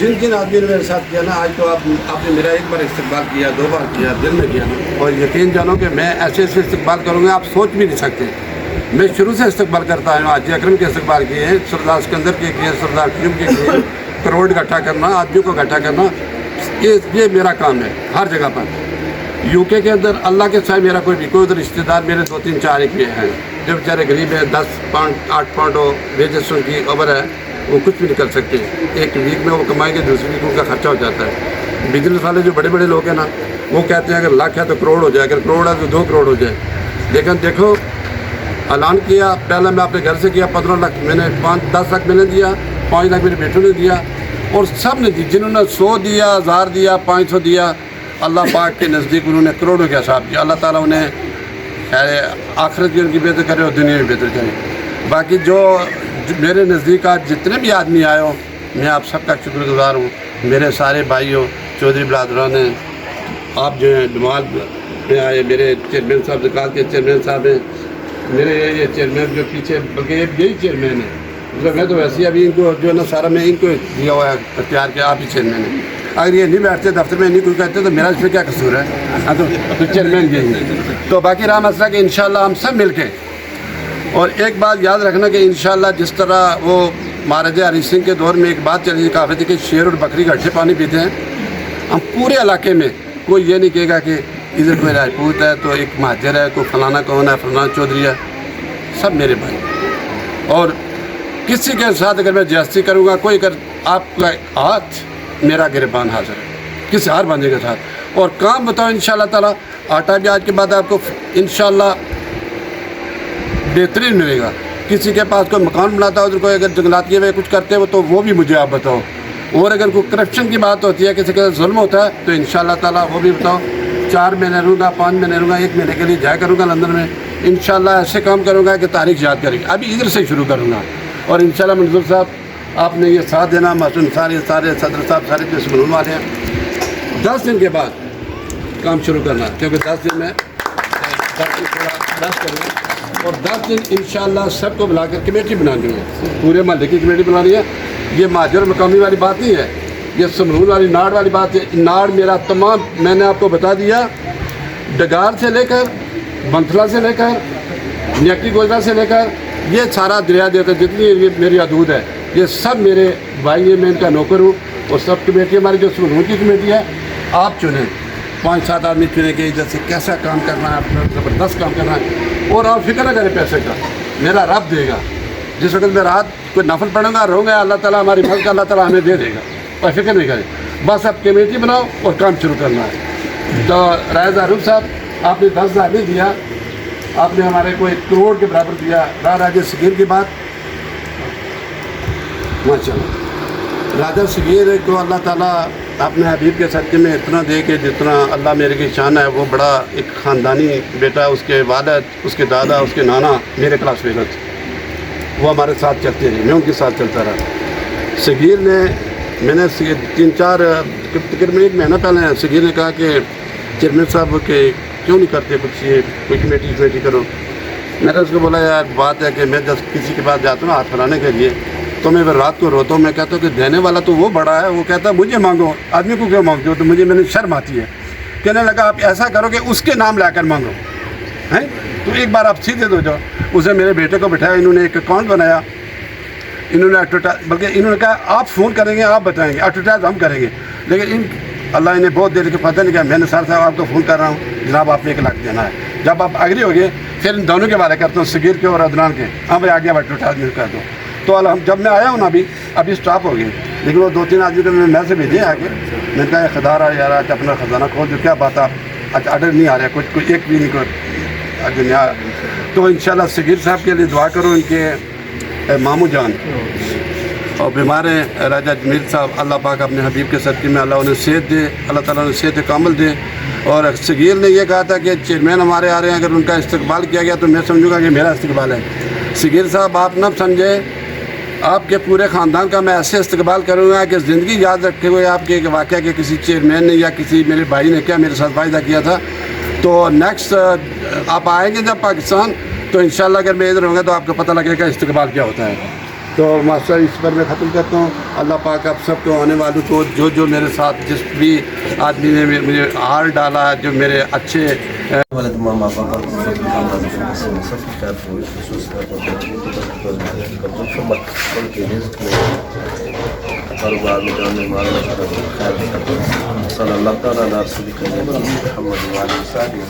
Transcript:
جن جن آدمی نے میرے ساتھ کیا نا، آج تو آپ نے میرا ایک بار استقبال کیا، 2 بار کیا، دل میں کیا نا، اور یقین جانو کہ میں ایسے استقبال کروں گا آپ سوچ بھی نہیں سکتے۔ میں شروع سے استقبال کرتا ہوں، حاجی اکرم کے استقبال کیے ہیں، سردار سکندر کے کیے، سردار قیوم کے کیے، کروڑ اکٹھا کرنا، آدمیوں کو اکٹھا کرنا، یہ میرا کام ہے ہر جگہ پر۔ یو کے اندر اللہ کے سائے میرا کوئی رشتہ دار میرے 2 3 4 ایک بھی ہیں، جو بیچارے غریب ہیں، 10 پاؤنڈ 8 پاؤنڈ ہو، ویجز ان کی اوور ہے، وہ کچھ بھی نہیں کر سکتے۔ ایک ویک میں وہ کمائیں گے، دوسری ویک ان کا خرچہ ہو جاتا ہے۔ بزنس والے جو بڑے بڑے لوگ ہیں نا، وہ کہتے ہیں اگر لاکھ ہے تو کروڑ ہو جائے، اگر کروڑ ہے تو 2 کروڑ ہو جائے۔ لیکن دیکھو اعلان کیا، پہلے میں اپنے گھر سے کیا 15 لاکھ، میں نے 10 لاکھ میں نے دیا، 5 لاکھ میرے بیٹوں نے دیا، اور سب نے دی، جنہوں نے 100 دیا، 1000 دیا، 500 دیا، اللہ پاک کے نزدیک انہوں نے کروڑوں کے حساب کیا۔ اللہ تعالیٰ انہیں آخرت بھی ان کی بہتر کرے اور دنیا بھی بہتر کرے۔ باقی جو میرے نزدیک آج جتنے بھی آدمی آئے ہو، میں آپ سب کا شکر گزار ہوں۔ میرے سارے بھائی ہو، چودھری برادران ہیں، آپ جو ہیں ڈمال میں آئے، میرے چیئرمین صاحب زکوٰۃ کے چیئرمین صاحب ہیں، میرے یہ چیئرمین جو پیچھے، بلکہ یہی چیئرمین ہے، مطلب میں تو ویسے ہی ابھی ان کو جو ہے نا سارا میں ان کو دیا ہوا ہے اختیار کیا، آپ ہی چیئرمین ہیں۔ اگر یہ نہیں بیٹھتے دفتر میں نہیں کوئی کہتے تو میرا اس میں کیا قصور ہے؟ تو چیئرمین یہی ہے۔ تو باقی رہا مسئلہ کہ انشاءاللہ ہم سب مل کے، اور ایک بات یاد رکھنا کہ انشاءاللہ جس طرح وہ مہاراجہ ہری سنگھ کے دور میں ایک بات چلی کہا تھی کہ شیر اور بکری کا اچھے پانی پیتے ہیں، ہم پورے علاقے میں کوئی یہ نہیں کہے گا کہ ادھر کوئی راجپوت ہے تو ایک مہاجر ہے، کوئی فلانا کون ہے، فلانا چودھری ہے، سب میرے بھائی۔ اور کسی کے ساتھ اگر میں زیادتی کروں گا، کوئی اگر آپ کا ہاتھ میرا گربان حاضر ہے کسی ہر بندے کے ساتھ، اور کام بتاؤ انشاءاللہ تعالیٰ، آٹا بھی آج کے بعد آپ کو انشاءاللہ بہترین ملے گا۔ کسی کے پاس کوئی مکان بناتا ہے، ادھر کوئی اگر جنگلات کیے ہوئے کچھ کرتے ہو تو وہ بھی مجھے آپ بتاؤ، اور اگر کوئی کرپشن کی بات ہوتی ہے، کسی کے ساتھ ظلم ہوتا ہے تو انشاءاللہ تعالیٰ وہ بھی بتاؤ۔ 4 مہینے رہوں گا، 5 مہینے رہوں گا، 1 مہینے کے لیے جایا کروں گا لندن میں، انشاءاللہ ایسے کام کروں گا کہ تاریخ یاد کرے گی۔ ابھی ادھر سے شروع کروں گا، اور انشاءاللہ منظور صاحب آپ نے یہ ساتھ دینا، معصوم سارے صدر صاحب سارے جو سمجھنے والے ہیں، 10 دن کے بعد کام شروع کرنا، کیونکہ 10 دن میں 10 دن تھوڑا ریسٹ کروں گا، اور 10 دن انشاءاللہ سب کو بلا کر کمیٹی بنانی ہے، پورے محلے کی کمیٹی بنانی ہے۔ یہ مہاجر مقامی والی بات نہیں ہے، یہ سمرول والی ناڑ والی بات ہے۔ ناڑ میرا تمام، میں نے آپ کو بتا دیا، ڈگار سے لے کر بنتھلا سے لے کر نیکی گوجرا سے لے کر یہ سارا دریا دیتا، جتنی یہ میری حدود ہے، یہ سب میرے بھائی ہیں، میں ان کا نوکر ہوں، اور سب کمیٹی ہماری جو سمرول کی کمیٹی ہے، آپ چنیں، 5 7 آدمی چنیں کہ ادھر سے کیسا کام کرنا ہے، اپنا زبردست کام کرنا ہے، اور آپ فکر نہ کریں پیسے کا، میرا رب دے گا۔ جس وقت میں رات کوئی نفل پڑھوں گا، رہوں گا، اللہ تعالیٰ ہماری مدد کا اللہ تعالیٰ ہمیں دے دے گا، اور فکر نہیں کریں، بس اب کمیٹی بناؤ اور کام شروع کرنا ہے۔ تو رائز عروف صاحب آپ نے 10,000 نہیں دیا، آپ نے ہمارے کو 1 کروڑ کے برابر دیا۔ راجہ سگیر کی بات، ماشاء اللہ راجہ سگیر کو اللہ تعالیٰ اپنے حبیب کے صدقے میں اتنا دے کہ جتنا اللہ میرے کی شان ہے، وہ بڑا ایک خاندانی بیٹا، اس کے والد، اس کے دادا، اس کے نانا میرے کلاس فیلر تھے، وہ ہمارے ساتھ چلتے رہے، میں ان کے ساتھ چلتا رہا۔ سگیر نے، میں نے 3 4 تقریباً 1 مہینہ پہلے سگیر نے کہا کہ چیئرمین صاحب کہ کیوں نہیں کرتے کچھ، یہ کوئی کمیٹی کرو۔ میں نے اس کو بولا یار بات ہے کہ میں جب کسی کے پاس جاتا ہوں ہاتھ پھیلانے کے لیے تو میں رات کو روتا ہوں، میں کہتا ہوں کہ دینے والا تو وہ بڑا ہے، وہ کہتا ہے مجھے مانگو، آدمی کو کیوں مانگتے ہو؟ تو میں نے شرم آتی ہے، کہنے لگا آپ ایسا کرو کہ اس کے نام لا کر مانگو، ہیں تو ایک بار آپ سیدھے دو جاؤ۔ اسے میرے بیٹے کو بٹھایا، انہوں نے ایک اکاؤنٹ بنایا، انہوں نے بلکہ انہوں نے کہا آپ فون کریں گے، آپ بتائیں گے، ایڈورٹائز ہم کریں گے، لیکن اللہ انہیں بہت دیر کے پتہ نہیں کیا، میں نے سر صاحب آپ کو فون کر رہا ہوں، جناب آپ نے 1 لاکھ دینا ہے۔ جب آپ اگری ہو گئے پھر ان دونوں کے بارے کرتا ہوں، سگیر کے اور عدنان کے، ہاں بھائی آگے ایڈورٹائزمنٹ کر دو۔ تو جب میں آیا ہوں نا ابھی اسٹاپ ہو گئے، لیکن وہ 2 3 آدمی کو میں میسج بھیجے آ کے، میں نے کہا خدا رہا یار آج اپنا خزانہ کھول دو، کیا بات آپ اچھا آڈر نہیں آ رہا، کوئی ایک بھی نہیں کوئی نہیں آ۔ تو انشاءاللہ سگیر صاحب کے لیے دعا کرو، ان کے ماموں جان اور بیمار ہیں راجہ جمیل صاحب، اللہ پاک اپنے حبیب کے صدقے میں اللہ انہیں صحت دے، اللہ تعالیٰ انہیں صحت کامل دے۔ اور سگیر نے یہ کہا تھا کہ چیئرمین ہمارے آ رہے ہیں، اگر ان کا استقبال کیا گیا تو میں سمجھوں گا کہ میرا استقبال ہے۔ سگیر صاحب آپ نہ سمجھے، آپ کے پورے خاندان کا میں ایسے استقبال کروں گا کہ زندگی یاد رکھے ہوئے آپ کے ایک واقعہ کہ کسی چیئرمین نے یا کسی میرے بھائی نے کیا میرے ساتھ وعدہ کیا تھا۔ تو نیکسٹ آپ آئیں گے جب پاکستان تو انشاءاللہ اگر میں ادھر ہوں گا تو آپ کو پتہ لگے گا استقبال کیا ہوتا ہے۔ تو ماسٹر اس پر میں ختم کرتا ہوں. اللہ پاک آپ سب کو آنے والوں کو جو میرے ساتھ جس بھی آدمی نے مجھے ہار ڈالا جو میرے اچھے والد ماما پاپا سب کی خیر ہو ان کے رزق میں کاروبار میں جانے والا خیر صلی اللہ تعالیٰ علیہ رسول کریم محمد والد صاحب میں